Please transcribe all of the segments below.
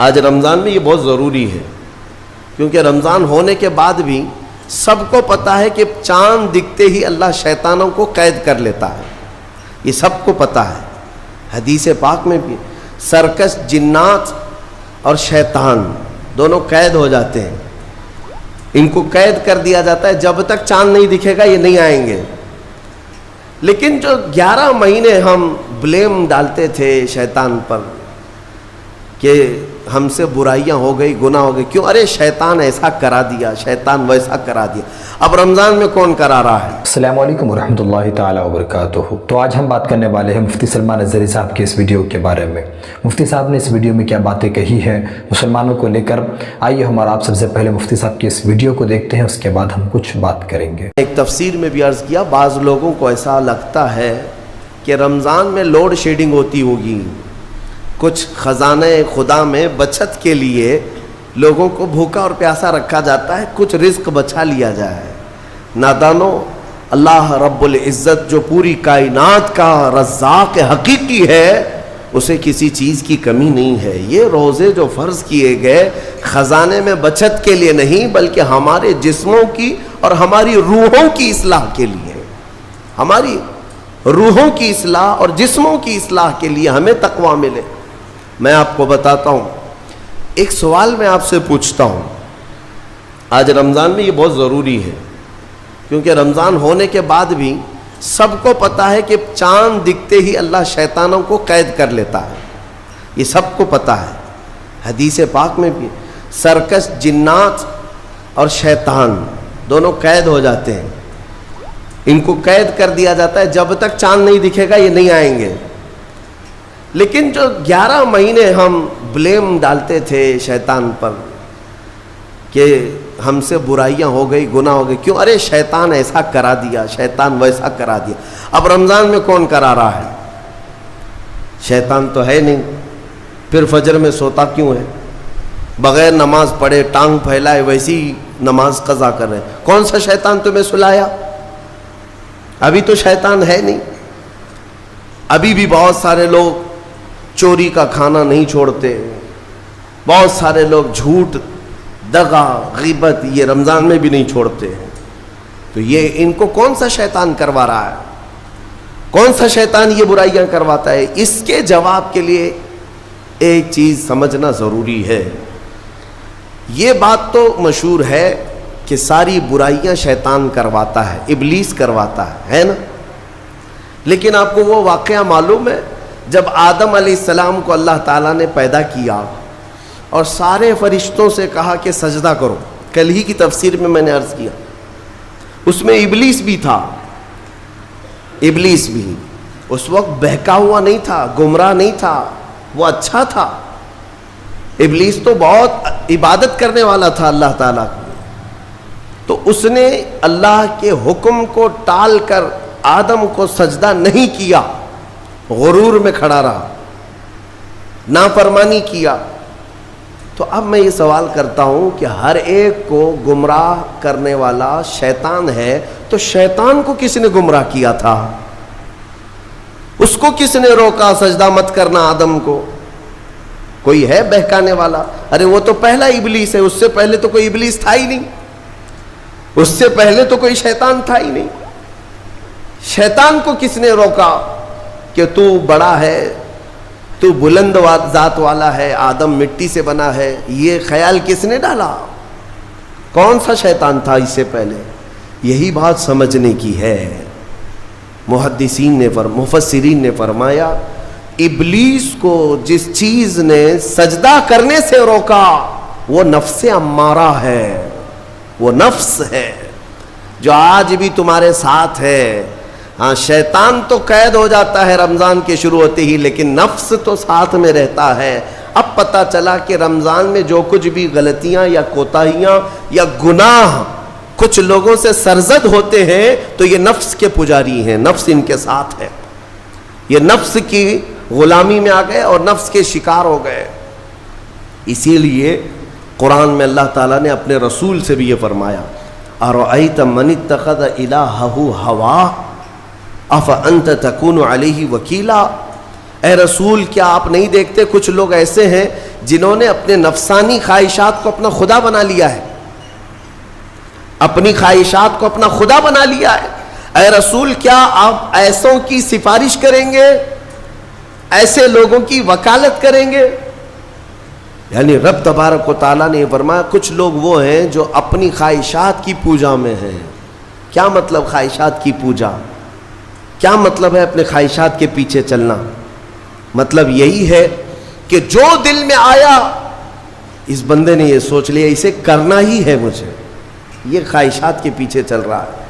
آج رمضان میں یہ بہت ضروری ہے، کیونکہ رمضان ہونے کے بعد بھی سب کو پتہ ہے کہ چاند دکھتے ہی اللہ شیطانوں کو قید کر لیتا ہے، یہ سب کو پتہ ہے۔ حدیث پاک میں بھی سرکش جنات اور شیطان دونوں قید ہو جاتے ہیں، ان کو قید کر دیا جاتا ہے، جب تک چاند نہیں دکھے گا یہ نہیں آئیں گے۔ لیکن جو 11 مہینے ہم بلیم ڈالتے تھے شیطان پر کہ ہم سے برائیاں ہو گئی، گناہ ہو گئی، کیوں؟ ارے شیطان ایسا کرا دیا، شیطان ویسا کرا دیا۔ اب رمضان میں کون کرا رہا ہے؟ السلام علیکم ورحمۃ اللہ تعالی وبرکاتہ۔ تو آج ہم بات کرنے والے ہیں مفتی سلمان اظہری صاحب کے اس ویڈیو کے بارے میں۔ مفتی صاحب نے اس ویڈیو میں کیا باتیں کہی ہیں مسلمانوں کو لے کر، آئیے ہم اور آپ سب سے پہلے مفتی صاحب کی اس ویڈیو کو دیکھتے ہیں، اس کے بعد ہم کچھ بات کریں گے۔ ایک تفسیر میں بھی عرض کیا، بعض لوگوں کو ایسا لگتا ہے کہ رمضان میں لوڈ شیڈنگ ہوتی ہوگی، کچھ خزانہ خدا میں بچت کے لیے لوگوں کو بھوکا اور پیاسا رکھا جاتا ہے، کچھ رزق بچا لیا جائے۔ نادانو، اللہ رب العزت جو پوری کائنات کا رزاق حقیقی ہے، اسے کسی چیز کی کمی نہیں ہے۔ یہ روزے جو فرض کیے گئے خزانے میں بچت کے لیے نہیں، بلکہ ہمارے جسموں کی اور ہماری روحوں کی اصلاح کے لیے، ہماری روحوں کی اصلاح اور جسموں کی اصلاح کے لیے ہمیں تقویٰ ملے۔ میں آپ کو بتاتا ہوں، ایک سوال میں آپ سے پوچھتا ہوں، آج رمضان میں یہ بہت ضروری ہے، کیونکہ رمضان ہونے کے بعد بھی سب کو پتہ ہے کہ چاند دکھتے ہی اللہ شیطانوں کو قید کر لیتا ہے، یہ سب کو پتہ ہے۔ حدیث پاک میں بھی سرکش جنات اور شیطان دونوں قید ہو جاتے ہیں، ان کو قید کر دیا جاتا ہے، جب تک چاند نہیں دکھے گا یہ نہیں آئیں گے۔ لیکن جو 11 مہینے ہم بلیم ڈالتے تھے شیطان پر کہ ہم سے برائیاں ہو گئی، گناہ ہو گئی، کیوں؟ ارے شیطان ایسا کرا دیا، شیطان ویسا کرا دیا۔ اب رمضان میں کون کرا رہا ہے؟ شیطان تو ہے نہیں، پھر فجر میں سوتا کیوں ہے؟ بغیر نماز پڑھے ٹانگ پھیلائے ویسی نماز قضا کر رہے ہیں۔ کون سا شیطان تمہیں سلایا؟ ابھی تو شیطان ہے نہیں۔ ابھی بھی بہت سارے لوگ چوری کا کھانا نہیں چھوڑتے، بہت سارے لوگ جھوٹ، دغا، غیبت یہ رمضان میں بھی نہیں چھوڑتے ہیں۔ تو یہ ان کو کون سا شیطان کروا رہا ہے؟ کون سا شیطان یہ برائیاں کرواتا ہے؟ اس کے جواب کے لیے ایک چیز سمجھنا ضروری ہے۔ یہ بات تو مشہور ہے کہ ساری برائیاں شیطان کرواتا ہے، ابلیس کرواتا ہے نا؟ لیکن آپ کو وہ واقعہ معلوم ہے جب آدم علیہ السلام کو اللہ تعالیٰ نے پیدا کیا اور سارے فرشتوں سے کہا کہ سجدہ کرو، کل ہی کی تفسیر میں نے عرض کیا، اس میں ابلیس بھی تھا۔ ابلیس بھی اس وقت بہکا ہوا نہیں تھا، گمراہ نہیں تھا، وہ اچھا تھا۔ ابلیس تو بہت عبادت کرنے والا تھا اللہ تعالیٰ کی، تو اس نے اللہ کے حکم کو ٹال کر آدم کو سجدہ نہیں کیا، غرور میں کھڑا رہا، نافرمانی کیا۔ تو اب میں یہ سوال کرتا ہوں کہ ہر ایک کو گمراہ کرنے والا شیطان ہے، تو شیطان کو کس نے گمراہ کیا تھا؟ اس کو کس نے روکا سجدہ مت کرنا آدم کو؟ کوئی ہے بہکانے والا؟ ارے وہ تو پہلا ابلیس ہے، اس سے پہلے تو کوئی ابلیس تھا ہی نہیں، اس سے پہلے تو کوئی شیطان تھا ہی نہیں۔ شیطان کو کس نے روکا کہ تو بڑا ہے، تو بلند ذات والا ہے، آدم مٹی سے بنا ہے؟ یہ خیال کس نے ڈالا؟ کون سا شیطان تھا اس سے پہلے؟ یہی بات سمجھنے کی ہے۔ محدثین نے مفسرین نے فرمایا، ابلیس کو جس چیز نے سجدہ کرنے سے روکا وہ نفس امارہ ہے، وہ نفس ہے جو آج بھی تمہارے ساتھ ہے۔ ہاں، شیطان تو قید ہو جاتا ہے رمضان کے شروع ہوتے ہی، لیکن نفس تو ساتھ میں رہتا ہے۔ اب پتہ چلا کہ رمضان میں جو کچھ بھی غلطیاں یا کوتاہیاں یا گناہ کچھ لوگوں سے سرزد ہوتے ہیں تو یہ نفس کے پجاری ہیں، نفس ان کے ساتھ ہے، یہ نفس کی غلامی میں آ گئے اور نفس کے شکار ہو گئے۔ اسی لیے قرآن میں اللہ تعالیٰ نے اپنے رسول سے بھی یہ فرمایا، اَرَأَيْتَ مَنِ اتَّخَذَ إِلَٰهَهُ هَوَاهُ أَفَأَنْتَ تَكُونُ عَلَيْهِ وَكِيلًا۔ اے رسول کیا آپ نہیں دیکھتے کچھ لوگ ایسے ہیں جنہوں نے اپنے نفسانی خواہشات کو اپنا خدا بنا لیا ہے, اپنی خواہشات کو اپنا خدا بنا لیا ہے. اے رسول کیا آپ ایسوں کی سفارش کریں گے, ایسے لوگوں کی وکالت کریں گے؟ یعنی رب تبارک و تعالیٰ نے فرمایا کچھ لوگ وہ ہیں جو اپنی خواہشات کی پوجا میں ہیں. کیا مطلب خواہشات کی پوجا؟ کیا مطلب ہے اپنے خواہشات کے پیچھے چلنا؟ مطلب یہی ہے کہ جو دل میں آیا اس بندے نے یہ سوچ لیا اسے کرنا ہی ہے مجھے, یہ خواہشات کے پیچھے چل رہا ہے.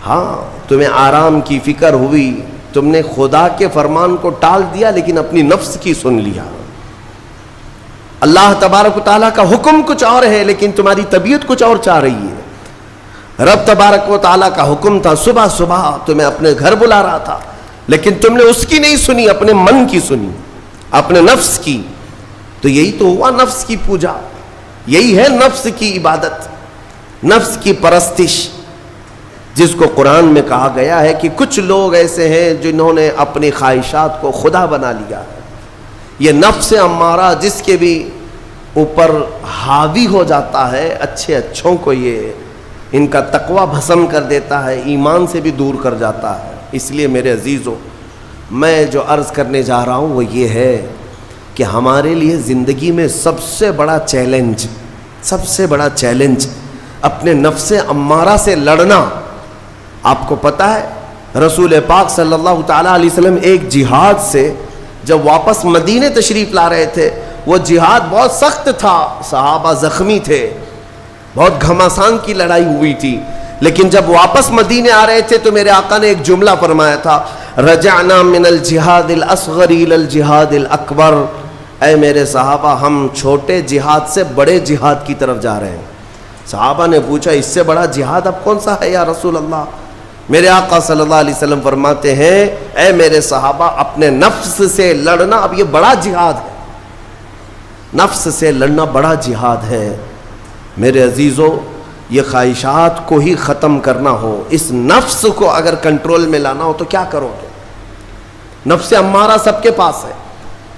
ہاں تمہیں آرام کی فکر ہوئی, تم نے خدا کے فرمان کو ٹال دیا لیکن اپنی نفس کی سن لیا. اللہ تبارک و تعالیٰ کا حکم کچھ اور ہے لیکن تمہاری طبیعت کچھ اور چاہ رہی ہے. رب تبارک و تعالیٰ کا حکم تھا صبح صبح تمہیں اپنے گھر بلا رہا تھا لیکن تم نے اس کی نہیں سنی, اپنے من کی سنی, اپنے نفس کی. تو یہی تو ہوا نفس کی پوجا, یہی ہے نفس کی عبادت, نفس کی پرستش, جس کو قرآن میں کہا گیا ہے کہ کچھ لوگ ایسے ہیں جنہوں نے اپنی خواہشات کو خدا بنا لیا ہے. یہ نفس امارہ جس کے بھی اوپر حاوی ہو جاتا ہے, اچھے اچھوں کو یہ ان کا تقوی بھسم کر دیتا ہے, ایمان سے بھی دور کر جاتا ہے. اس لیے میرے عزیزوں میں جو عرض کرنے جا رہا ہوں وہ یہ ہے کہ ہمارے لیے زندگی میں سب سے بڑا چیلنج اپنے نفس امارہ سے لڑنا. آپ کو پتہ ہے رسول پاک صلی اللہ تعالیٰ علیہ وسلم ایک جہاد سے جب واپس مدینے تشریف لا رہے تھے, وہ جہاد بہت سخت تھا, صحابہ زخمی تھے, بہت گھماسان کی لڑائی ہوئی تھی, لیکن جب واپس مدینے آ رہے تھے تو میرے آقا نے ایک جملہ فرمایا تھا, رجعنا من الجہاد الاصغر الى الجہاد الاکبر. اے میرے صحابہ ہم چھوٹے جہاد سے بڑے جہاد کی طرف جا رہے ہیں. صحابہ نے پوچھا اس سے بڑا جہاد اب کون سا ہے یا رسول اللہ؟ میرے آقا صلی اللہ علیہ وسلم فرماتے ہیں اے میرے صحابہ اپنے نفس سے لڑنا اب یہ بڑا جہاد ہے, نفس سے لڑنا بڑا جہاد ہے. میرے عزیزوں یہ خواہشات کو ہی ختم کرنا ہو, اس نفس کو اگر کنٹرول میں لانا ہو تو کیا کرو گے؟ نفس امارہ سب کے پاس ہے.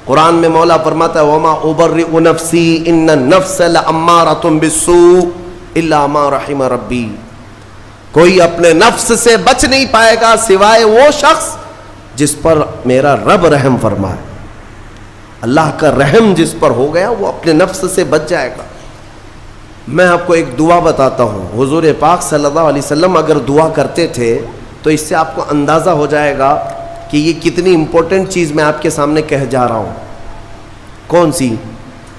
قرآن میں مولا فرماتا ہے وما ابرئ نفسی ان النفس لامارۃ بالسوء الا ما رحم ربی. کوئی اپنے نفس سے بچ نہیں پائے گا سوائے وہ شخص جس پر میرا رب رحم فرمائے. اللہ کا رحم جس پر ہو گیا وہ اپنے نفس سے بچ جائے گا. میں آپ کو ایک دعا بتاتا ہوں, حضور پاک صلی اللہ علیہ وسلم اگر دعا کرتے تھے تو اس سے آپ کو اندازہ ہو جائے گا کہ یہ کتنی امپورٹنٹ چیز میں آپ کے سامنے کہہ جا رہا ہوں. کون سی؟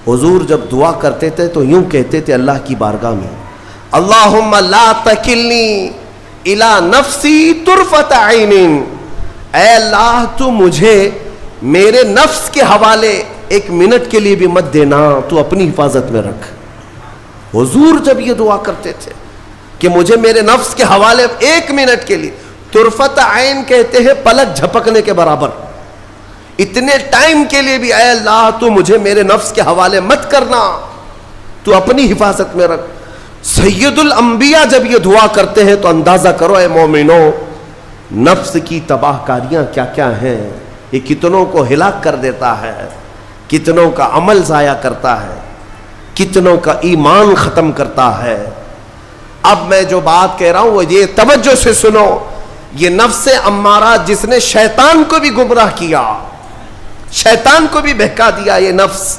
حضور جب دعا کرتے تھے تو یوں کہتے تھے اللہ کی بارگاہ میں, اللہم لا تکلنی الی نفسی طرفۃ عین. اے اللہ تو مجھے میرے نفس کے حوالے ایک منٹ کے لیے بھی مت دینا, تو اپنی حفاظت میں رکھ. حضور جب یہ دعا کرتے تھے کہ مجھے میرے نفس کے حوالے ایک منٹ کے لیے, طرفۃ عین کہتے ہیں پلک جھپکنے کے برابر, اتنے ٹائم کے لیے بھی اے اللہ تو مجھے میرے نفس کے حوالے مت کرنا, تو اپنی حفاظت میں رکھ. سید الانبیاء جب یہ دعا کرتے ہیں تو اندازہ کرو اے مومنو نفس کی تباہ کاریاں کیا کیا ہیں. یہ کتنوں کو ہلاک کر دیتا ہے, کتنوں کا عمل ضائع کرتا ہے, کتنوں کا ایمان ختم کرتا ہے. اب میں جو بات کہہ رہا ہوں وہ یہ توجہ سے سنو, یہ نفس امارہ جس نے شیطان کو بھی گمراہ کیا, شیطان کو بھی بہکا دیا, یہ نفس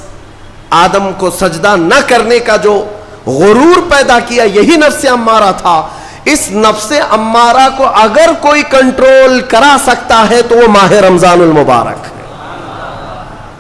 آدم کو سجدہ نہ کرنے کا جو غرور پیدا کیا یہی نفس امارہ تھا. اس نفس امارہ کو اگر کوئی کنٹرول کرا سکتا ہے تو وہ ماہ رمضان المبارک.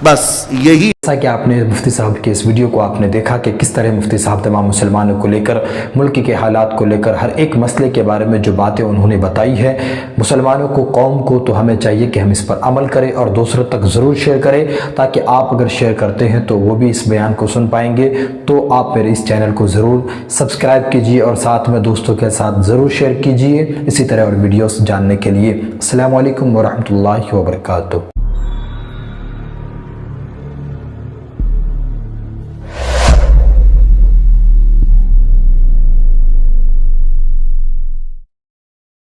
بس یہی. جیسا کہ آپ نے مفتی صاحب کے اس ویڈیو کو آپ نے دیکھا کہ کس طرح مفتی صاحب تمام مسلمانوں کو لے کر, ملک کے حالات کو لے کر, ہر ایک مسئلے کے بارے میں جو باتیں انہوں نے بتائی ہے مسلمانوں کو, قوم کو, تو ہمیں چاہیے کہ ہم اس پر عمل کریں اور دوسروں تک ضرور شیئر کریں, تاکہ آپ اگر شیئر کرتے ہیں تو وہ بھی اس بیان کو سن پائیں گے. تو آپ میرے اس چینل کو ضرور سبسکرائب کیجیے اور ساتھ میں دوستوں کے ساتھ ضرور شیئر کیجیے اسی طرح اور ویڈیوز جاننے کے لیے. السلام علیکم ورحمۃ اللہ وبرکاتہ.